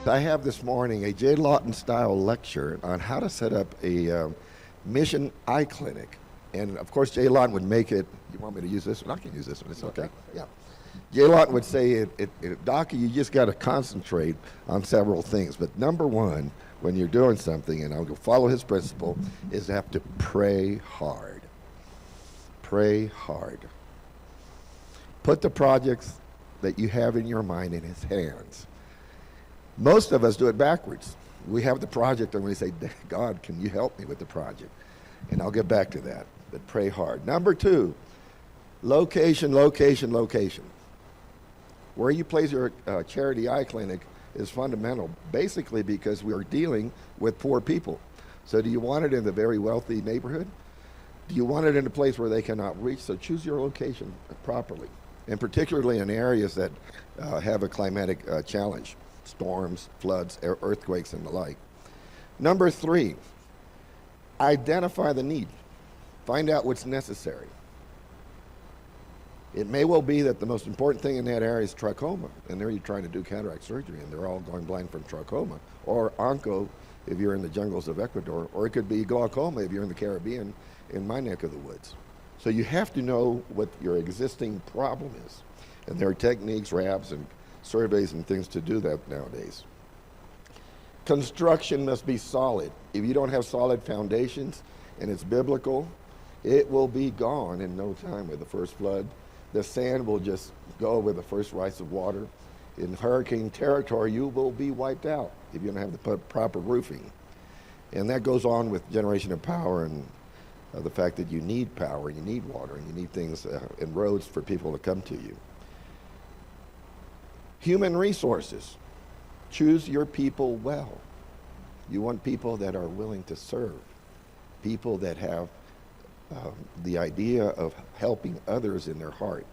fact, I have this morning a J. Lawton-style lecture on how to set up a mission eye clinic. And of course, J. Lawton would make it, you want me to use this one? I can use this one, it's okay. Yeah. J. Lawton would say, Doc, you just got to concentrate on several things. But number one, when you're doing something, and I'll go follow his principle, is have to pray hard. Pray hard. Put the projects that you have in your mind in his hands. Most of us do it backwards. We have the project and we say, God, can you help me with the project? And I'll get back to that, but pray hard. Number two, location, location, location. Where you place your charity eye clinic is fundamental, basically because we are dealing with poor people. So do you want it in the very wealthy neighborhood? Do you want it in a place where they cannot reach? So choose your location properly, and particularly in areas that have a climatic challenge, storms, floods, earthquakes, and the like. Number three, identify the need. Find out what's necessary. It may well be that the most important thing in that area is trachoma, and there you're trying to do cataract surgery, and they're all going blind from trachoma, or onco if you're in the jungles of Ecuador, or it could be glaucoma if you're in the Caribbean, in my neck of the woods. So you have to know what your existing problem is, and there are techniques, RABs, and surveys and things to do that nowadays. Construction must be solid. If you don't have solid foundations and it's biblical, it will be gone in no time with the first flood. The sand will just go with the first rise of water. In hurricane territory, you will be wiped out if you don't have the proper roofing. And that goes on with generation of power and the fact that you need power, you need water, and you need things and roads for people to come to you. Human resources. Choose your people well. You want people that are willing to serve, people that have the idea of helping others in their heart.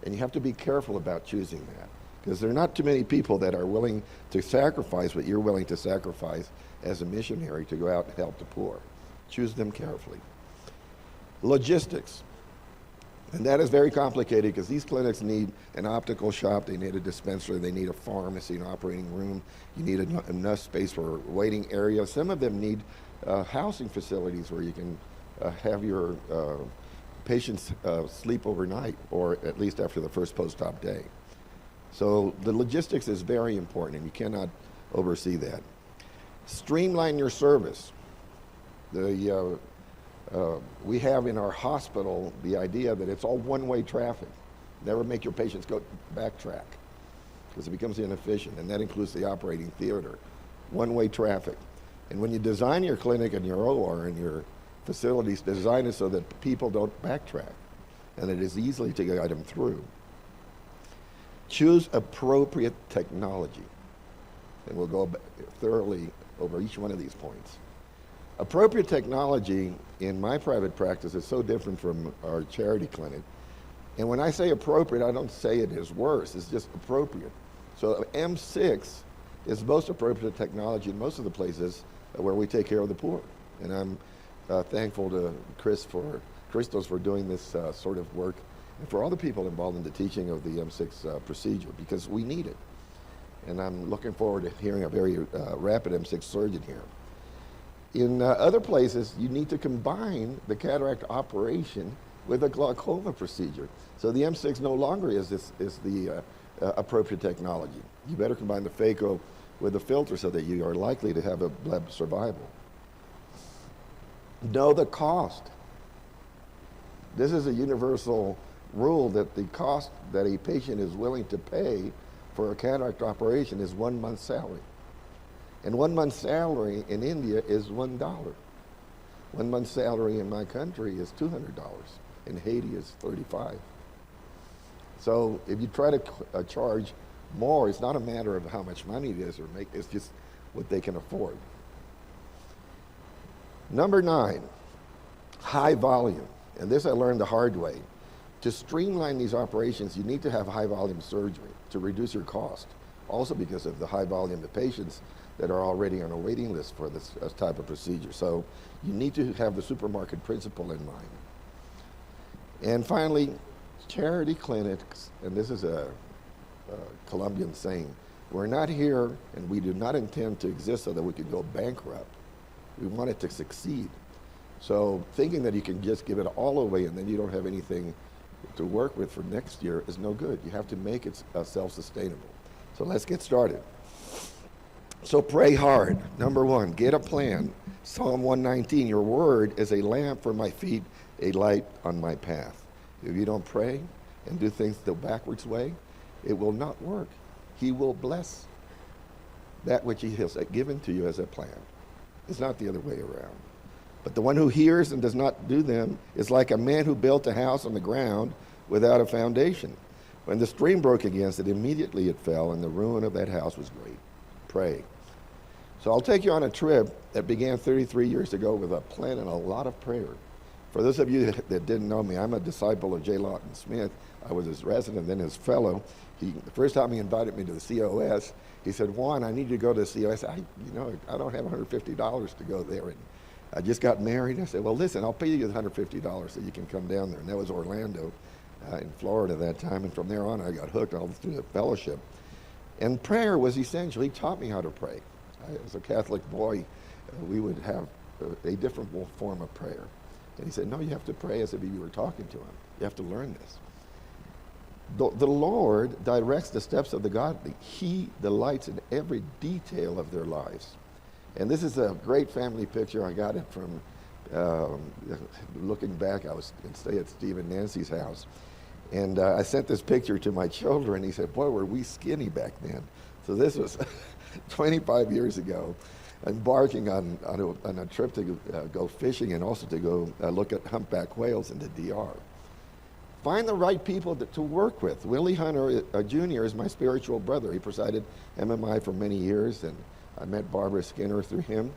And you have to be careful about choosing that, because there are not too many people that are willing to sacrifice what you're willing to sacrifice as a missionary to go out and help the poor. Choose them carefully. Logistics. And that is very complicated because these clinics need an optical shop, they need a dispensary, they need a pharmacy, an operating room, you need enough space for a waiting area. Some of them need housing facilities where you can have your patients sleep overnight, or at least after the first post-op day. So the logistics is very important, and you cannot oversee that. Streamline your service. We have in our hospital the idea that it's all one-way traffic. Never make your patients go backtrack, because it becomes inefficient, and that includes the operating theater. One-way traffic. And when you design your clinic and your OR and your facilities, design it so that people don't backtrack, and it is easily to guide them through. Choose appropriate technology, and we'll go thoroughly over each one of these points. Appropriate technology in my private practice is so different from our charity clinic. And when I say appropriate, I don't say it is worse, it's just appropriate. So M6 is most appropriate technology in most of the places where we take care of the poor. And I'm thankful to Christos for doing this sort of work, and for all the people involved in the teaching of the M6 procedure, because we need it. And I'm looking forward to hearing a very rapid M6 surgeon here. In other places, you need to combine the cataract operation with a glaucoma procedure. So the M6 no longer is the appropriate technology. You better combine the phaco with the filter so that you are likely to have a bleb survival. Know the cost. This is a universal rule that the cost that a patient is willing to pay for a cataract operation is 1 month's salary. And 1 month's salary in India is $1. 1 month's salary in my country is $200. In Haiti is $35. So if you try to charge more, it's not a matter of how much money it is or make, it's just what they can afford. Number 9, high volume. And this I learned the hard way. To streamline these operations, you need to have high volume surgery to reduce your cost. Also because of the high volume of patients that are already on a waiting list for this type of procedure. So you need to have the supermarket principle in mind. And finally, charity clinics, and this is a Colombian saying, We're not here, and we do not intend to exist so that we could go bankrupt. We want it to succeed. So thinking that you can just give it all away and then you don't have anything to work with for next year is no good. You have to make it self-sustainable. So let's get started. So pray hard. Number one, get a plan. Psalm 119, your word is a lamp for my feet, a light on my path. If you don't pray and do things the backwards way, it will not work. He will bless that which he has given to you as a plan. It's not the other way around. But the one who hears and does not do them is like a man who built a house on the ground without a foundation. When the stream broke against it, immediately it fell, and the ruin of that house was great. Pray. So I'll take you on a trip that began 33 years ago with a plan and a lot of prayer. For those of you that didn't know me, I'm a disciple of J. Lawton Smith. I was his resident, then his fellow. The first time he invited me to the COS, he said, Juan, I need you to go to the COS. I don't have $150 to go there. And I just got married. I said, well, listen, I'll pay you the $150 so you can come down there. And that was Orlando in Florida at that time. And from there on, I got hooked all through the fellowship. And prayer was essential. He taught me how to pray. As a Catholic boy, we would have a different form of prayer. And he said, no, you have to pray as if you were talking to him. You have to learn this. The Lord directs the steps of the godly. He delights in every detail of their lives. And this is a great family picture. I got it from looking back. I was in stay at Steve and Nancy's house. And I sent this picture to my children. He said, boy, were we skinny back then. So this was 25 years ago, embarking on a trip to go fishing and also to go look at humpback whales in the DR. Find the right people to work with. Willie Hunter Jr. is my spiritual brother. He presided MMI for many years, and I met Barbara Skinner through him.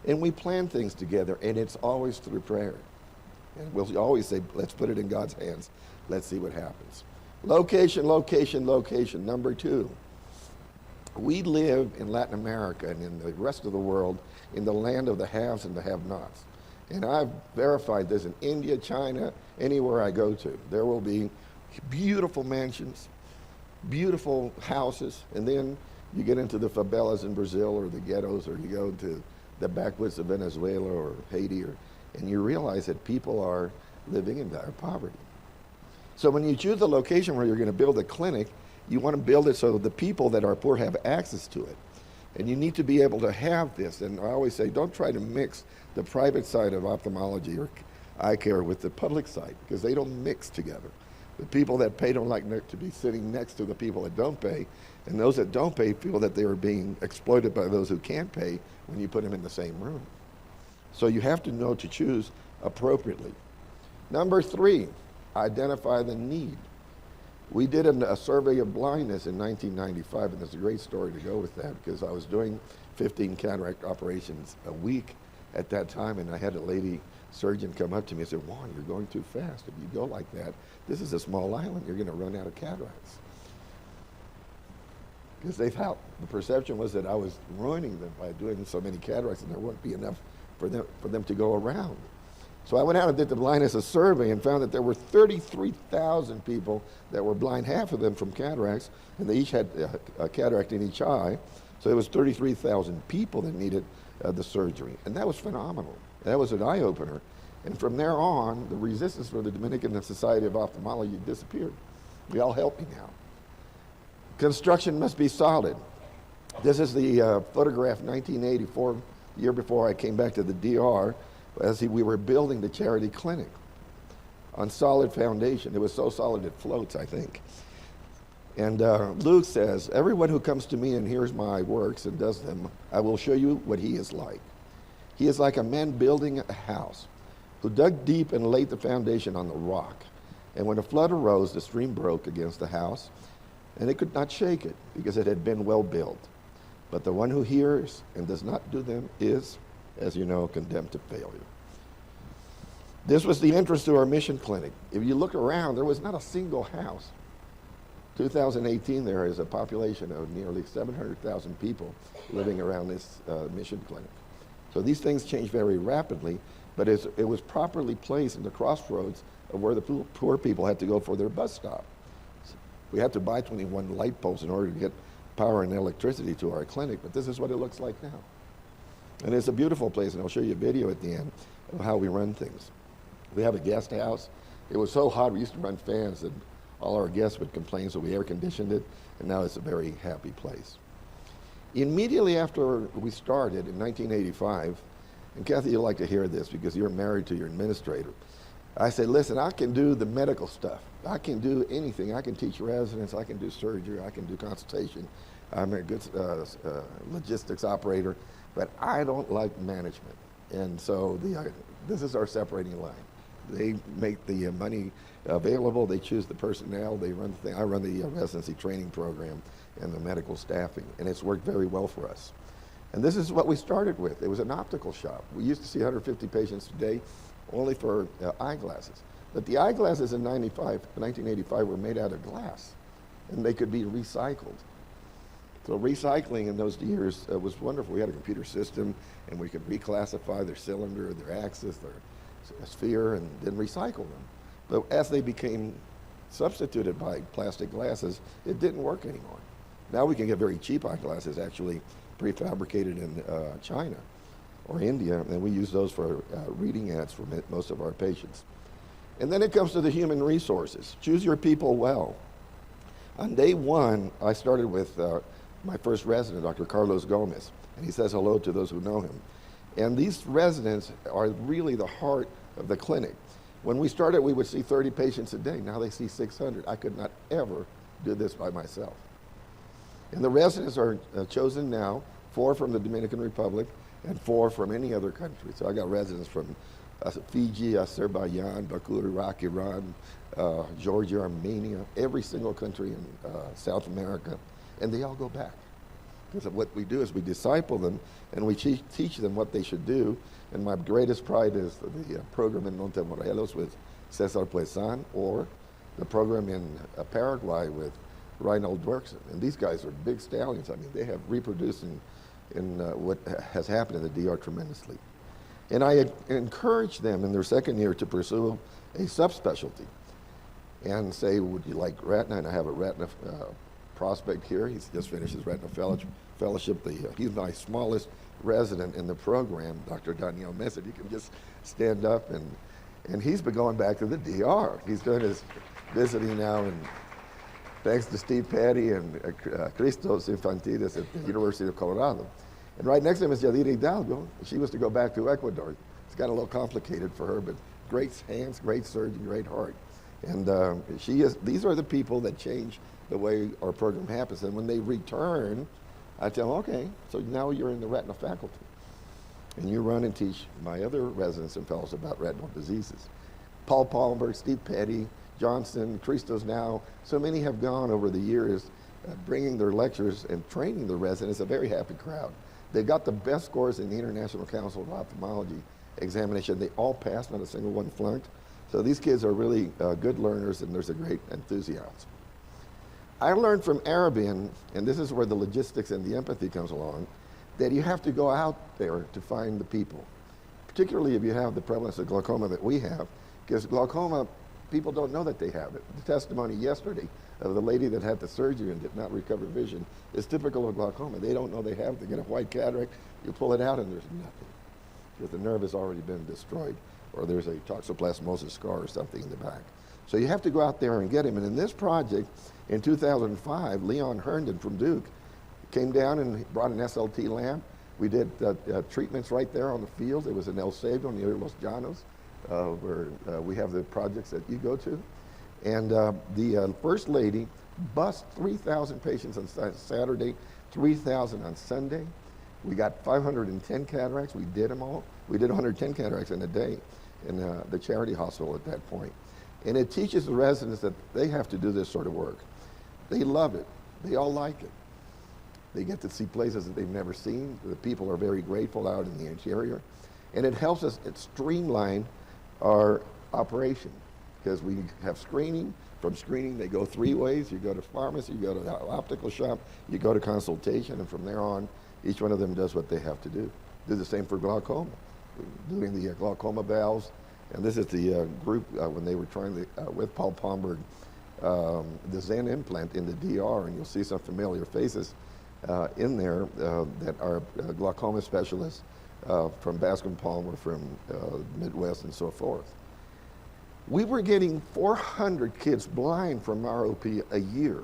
And we plan things together, and it's always through prayer. And we'll always say, let's put it in God's hands. Let's see what happens. Location, location, location. Number two, we live in Latin America and in the rest of the world in the land of the haves and the have-nots. And I've verified this in India, China, anywhere I go to. There will be beautiful mansions, beautiful houses, and then you get into the favelas in Brazil or the ghettos, or you go to the backwoods of Venezuela or Haiti, and you realize that people are living in dire poverty. So when you choose the location where you're going to build a clinic, you want to build it so the people that are poor have access to it. And you need to be able to have this. And I always say, don't try to mix the private side of ophthalmology or eye care with the public side, because they don't mix together. The people that pay don't like to be sitting next to the people that don't pay, and those that don't pay feel that they are being exploited by those who can't pay when you put them in the same room. So you have to know to choose appropriately. Number three, identify the need. We did a survey of blindness in 1995, and there's a great story to go with that, because I was doing 15 cataract operations a week at that time, and I had a lady surgeon come up to me and said, Juan, you're going too fast. If you go like that, this is a small island, you're going to run out of cataracts. Because they thought, the perception was that I was ruining them by doing so many cataracts, and there wouldn't be enough for them to go around. So I went out and did the blindness survey and found that there were 33,000 people that were blind, half of them from cataracts, and they each had a cataract in each eye. So it was 33,000 people that needed the surgery. And that was phenomenal. That was an eye-opener. And from there on, the resistance for the Dominican Society of Ophthalmology disappeared. We all help me now. Construction must be solid. This is the photograph, 1984, year before I came back to the DR, as we were building the charity clinic on solid foundation. It was so solid it floats, I think. And Luke says, everyone who comes to me and hears my works and does them, I will show you what he is like. He is like a man building a house who dug deep and laid the foundation on the rock. And when a flood arose, the stream broke against the house, and it could not shake it because it had been well built. But the one who hears and does not do them is, as you know, condemned to failure. This was the entrance to our mission clinic. If you look around, there was not a single house. 2018, there is a population of nearly 700,000 people living around this mission clinic. So these things change very rapidly, but it was properly placed in the crossroads of where the poor people had to go for their bus stop. We had to buy 21 light poles in order to get power and electricity to our clinic, but this is what it looks like now. And it's a beautiful place, and I'll show you a video at the end of how we run things. We have a guest house. It was so hot, we used to run fans, and all our guests would complain, so we air conditioned it, and now it's a very happy place. Immediately after we started in 1985, and Kathy, you'll like to hear this because you're married to your administrator, I said, listen, I can do the medical stuff. I can do anything. I can teach residents. I can do surgery. I can do consultation. I'm a good logistics operator, but I don't like management. And so this is our separating line. They make the money available. They choose the personnel. They run the thing. I run the residency training program and the medical staffing, and it's worked very well for us. And this is what we started with. It was an optical shop. We used to see 150 patients a day, only for eyeglasses. But the eyeglasses in 1985 were made out of glass, and they could be recycled. So recycling in those years was wonderful. We had a computer system, and we could reclassify their cylinder, their axis, their sphere, and then recycle them. But as they became substituted by plastic glasses, it didn't work anymore. Now we can get very cheap eyeglasses, actually prefabricated in China or India, and we use those for reading ads for most of our patients. And then it comes to the human resources. Choose your people well. On day one, I started with my first resident, Dr. Carlos Gomez, and he says hello to those who know him. And these residents are really the heart of the clinic. When we started, we would see 30 patients a day. Now they see 600. I could not ever do this by myself. And the residents are chosen now, 4 from the Dominican Republic and 4 from any other country. So I got residents from Fiji, Azerbaijan, Baku, Iraq, Iran, Georgia, Armenia, every single country in South America, and they all go back. Because what we do is we disciple them and we teach them what they should do. And my greatest pride is the program in Montemorelos with Cesar Puesan, or the program in Paraguay with Reinhold Dwerksen. And these guys are big stallions. I mean, they have reproduced in what has happened in the DR tremendously. And I encourage them in their second year to pursue a subspecialty and say, would you like retina? And I have a retina prospect here. He's just finished his retina fellowship. He's my smallest resident in the program, Dr. Daniel Mesa. You can just stand up, and he's been going back to the DR. He's doing his visiting now, and thanks to Steve Petty and Christos Infantides at the University of Colorado. And right next to him is Yadira Hidalgo. She was to go back to Ecuador. It's got a little complicated for her, but great hands, great surgeon, great heart. And these are the people that change the way our program happens. And when they return, I tell them, okay, so now you're in the retina faculty. And you run and teach my other residents and fellows about retinal diseases. Paul Palmberg, Steve Petty, Johnson, Christos now, so many have gone over the years bringing their lectures and training the residents, a very happy crowd. They got the best scores in the International Council of Ophthalmology examination. They all passed, not a single one flunked. So these kids are really good learners, and there's a great enthusiasm. I learned from Arabian, and this is where the logistics and the empathy comes along, that you have to go out there to find the people, particularly if you have the prevalence of glaucoma that we have, because glaucoma, people don't know that they have it. The testimony yesterday of the lady that had the surgery and did not recover vision is typical of glaucoma. They don't know they have it. They get a white cataract, you pull it out, and there's nothing, because the nerve has already been destroyed, or there's a toxoplasmosis scar or something in the back. So you have to go out there and get him. And in this project, in 2005, Leon Herndon from Duke came down and brought an SLT lamp. We did treatments right there on the field. It was in El Sego near Los Llanos, where we have the projects that you go to. And the First Lady bussed 3,000 patients on Saturday, 3,000 on Sunday. We got 510 cataracts. We did them all. We did 110 cataracts in a day in the charity hospital at that point. And it teaches the residents that they have to do this sort of work. They love it. They all like it. They get to see places that they've never seen. The people are very grateful out in the interior. And it helps us streamline our operation, because we have screening. From screening, they go 3 ways. You go to pharmacy, you go to the optical shop, you go to consultation, and from there on, each one of them does what they have to do. Do the same for glaucoma. We're doing the glaucoma valves. And this is the group when they were trying with Paul Palmberg, the Zen implant in the DR, and you'll see some familiar faces in there that are glaucoma specialists from Bascom Palmer, from Midwest, and so forth. We were getting 400 kids blind from ROP a year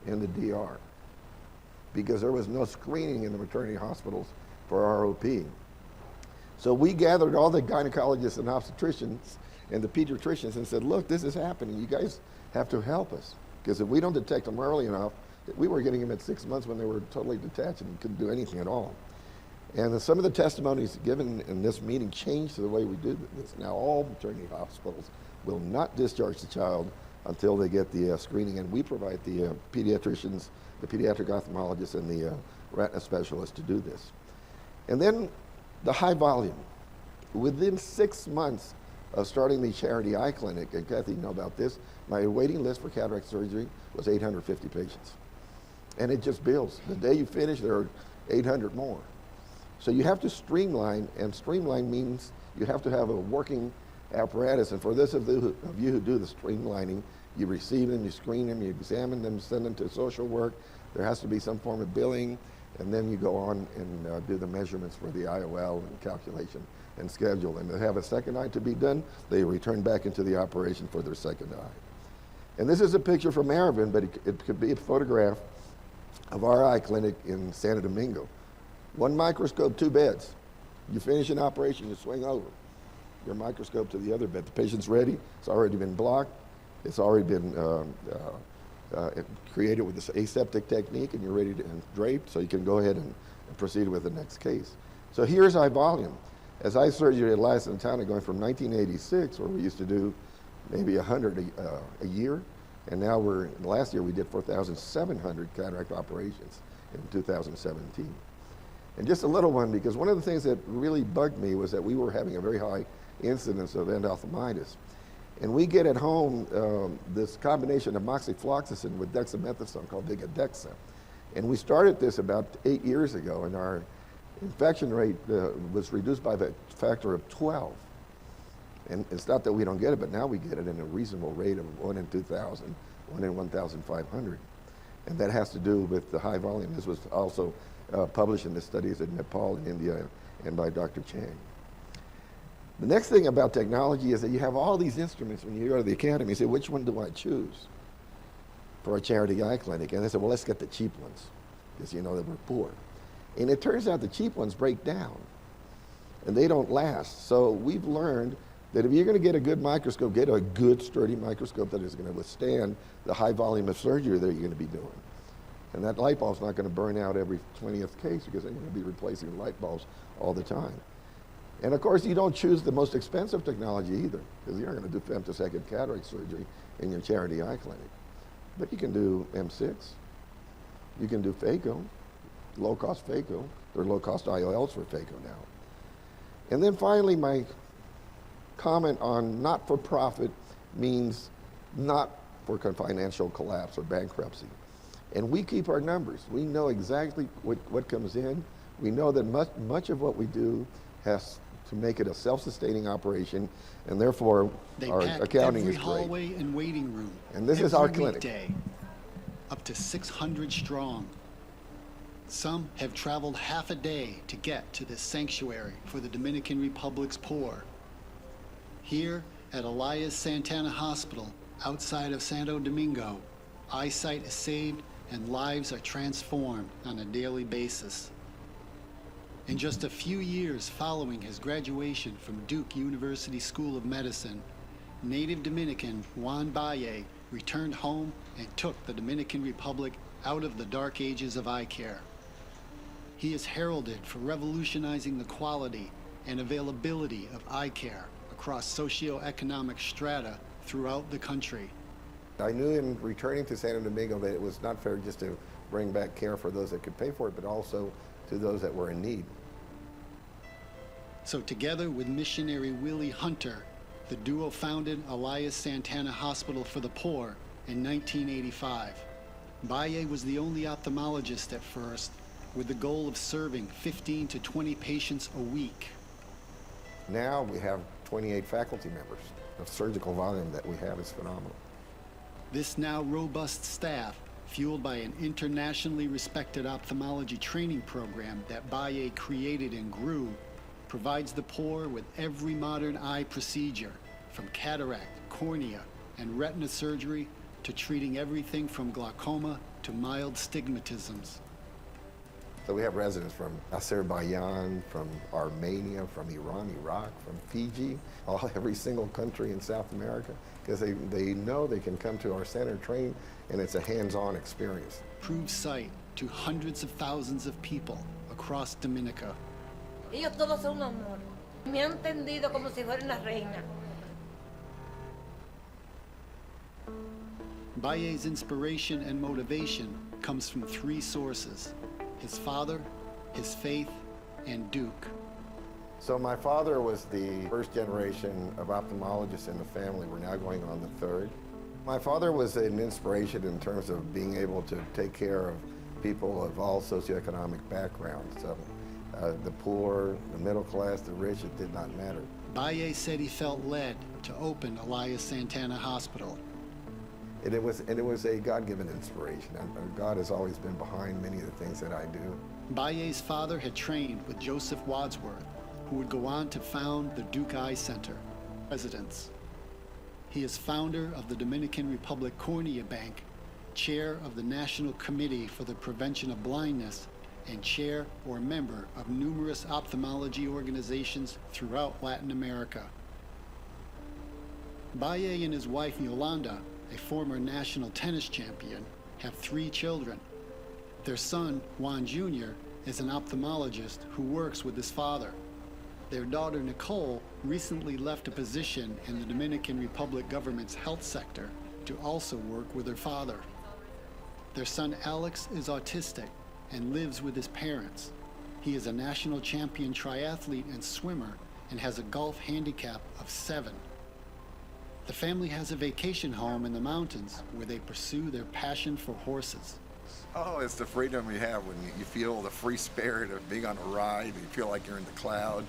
in the DR because there was no screening in the maternity hospitals for ROP. So we gathered all the gynecologists and obstetricians and the pediatricians and said, look, this is happening. You guys have to help us. Because if we don't detect them early enough, we were getting them at 6 months when they were totally detached and couldn't do anything at all. And some of the testimonies given in this meeting changed the way we do this. Now all maternity hospitals will not discharge the child until they get the screening, and we provide the pediatricians, the pediatric ophthalmologists, and the retina specialists to do this. And then the high volume. Within 6 months of starting the charity eye clinic, and Kathy, you know about this, my waiting list for cataract surgery was 850 patients. And it just builds. The day you finish, there are 800 more. So you have to streamline, and streamline means you have to have a working apparatus. And for those of you who do the streamlining, you receive them, you screen them, you examine them, send them to social work. There has to be some form of billing, and then you go on and do the measurements for the IOL and calculation and schedule. And they have a second eye to be done, they return back into the operation for their second eye. And this is a picture from Aravind, but it could be a photograph of our eye clinic in Santo Domingo. 1 microscope, 2 beds. You finish an operation, you swing over your microscope to the other bed. The patient's ready, it's already been blocked, it's already been created with this aseptic technique, and you're ready to drape, so you can go ahead and proceed with the next case. So here's eye volume. As eye surgery at Elias Santana, going from 1986, where we used to do maybe 100 a year, and now last year we did 4,700 cataract operations in 2017. And just a little one, because one of the things that really bugged me was that we were having a very high incidence of endophthalmitis. And we get at home this combination of moxifloxacin with dexamethasone called Vigadexa. And we started this about 8 years ago, and our infection rate was reduced by the factor of 12. And it's not that we don't get it, but now we get it in a reasonable rate of 1 in 2,000, 1 in 1,500. And that has to do with the high volume. This was also published in the studies in Nepal and India and by Dr. Chang. The next thing about technology is that you have all these instruments when you go to the academy. You say, which one do I choose for a charity eye clinic? And they said, well, let's get the cheap ones, because you know that we're poor. And it turns out the cheap ones break down, and they don't last. So we've learned that if you're going to get a good microscope, get a good sturdy microscope that is going to withstand the high volume of surgery that you're going to be doing. And that light bulb's not going to burn out every 20th case, because they're going to be replacing light bulbs all the time. And of course, you don't choose the most expensive technology either, because you're not going to do femtosecond cataract surgery in your charity eye clinic. But you can do M6, you can do phaco, low-cost phaco. There are low-cost IOLs for phaco now. And then finally, my comment on not-for-profit means not for financial collapse or bankruptcy. And we keep our numbers. We know exactly what comes in. We know that much of what we do has to make it a self-sustaining operation, and therefore our accounting is great. Every hallway and waiting room. And this is our clinic. Weekday, up to 600 strong. Some have traveled half a day to get to this sanctuary for the Dominican Republic's poor. Here at Elias Santana Hospital, outside of Santo Domingo, eyesight is saved and lives are transformed on a daily basis. In just a few years following his graduation from Duke University School of Medicine, native Dominican Juan Batlle returned home and took the Dominican Republic out of the dark ages of eye care. He is heralded for revolutionizing the quality and availability of eye care across socioeconomic strata throughout the country. I knew in returning to Santo Domingo that it was not fair just to bring back care for those that could pay for it, but also to those that were in need. So together with missionary Willie Hunter, the duo founded Elias Santana Hospital for the Poor in 1985. Batlle was the only ophthalmologist at first, with the goal of serving 15 to 20 patients a week. Now we have 28 faculty members. The surgical volume that we have is phenomenal. This now robust staff, fueled by an internationally respected ophthalmology training program that Batlle created and grew, provides the poor with every modern eye procedure, from cataract, cornea, and retina surgery to treating everything from glaucoma to mild stigmatisms. So we have residents from Azerbaijan, from Armenia, from Iran, Iraq, from Fiji, every single country in South America, because they know they can come to our center, train, and it's a hands-on experience. Proves sight to hundreds of thousands of people across Dominica. Ellos todos son un amor. Me han atendido como si fuera una reina. Batlle's inspiration and motivation comes from three sources: his father, his faith, and Duke. So my father was the first generation of ophthalmologists in the family. We're now going on the third. My father was an inspiration in terms of being able to take care of people of all socioeconomic backgrounds. So, the poor, the middle class, the rich, it did not matter. Batlle said he felt led to open Elias Santana Hospital. And it was a God-given inspiration. God has always been behind many of the things that I do. Batlle's father had trained with Joseph Wadsworth, who would go on to found the Duke Eye Center, residence. He is founder of the Dominican Republic Cornea Bank, chair of the National Committee for the Prevention of Blindness, and chair or member of numerous ophthalmology organizations throughout Latin America. Batlle and his wife Yolanda, a former national tennis champion, have 3 children. Their son, Juan Jr., is an ophthalmologist who works with his father. Their daughter, Nicole, recently left a position in the Dominican Republic government's health sector to also work with her father. Their son, Alex, is autistic and lives with his parents. He is a national champion triathlete and swimmer and has a golf handicap of 7. The family has a vacation home in the mountains where they pursue their passion for horses. Oh, it's the freedom you have when you feel the free spirit of being on a ride. You feel like you're in the cloud.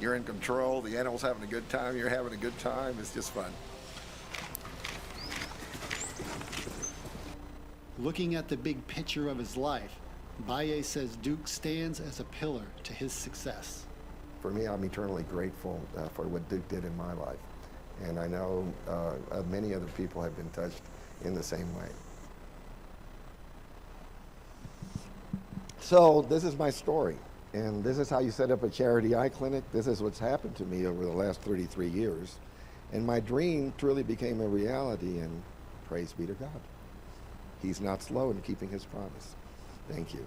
You're in control. The animal's having a good time. You're having a good time. It's just fun. Looking at the big picture of his life, Batlle says Duke stands as a pillar to his success. For me, I'm eternally grateful for what Duke did in my life. And I know many other people have been touched in the same way. So this is my story, and this is how you set up a charity eye clinic. This is what's happened to me over the last 33 years. And my dream truly became a reality, and praise be to God. He's not slow in keeping his promise. Thank you.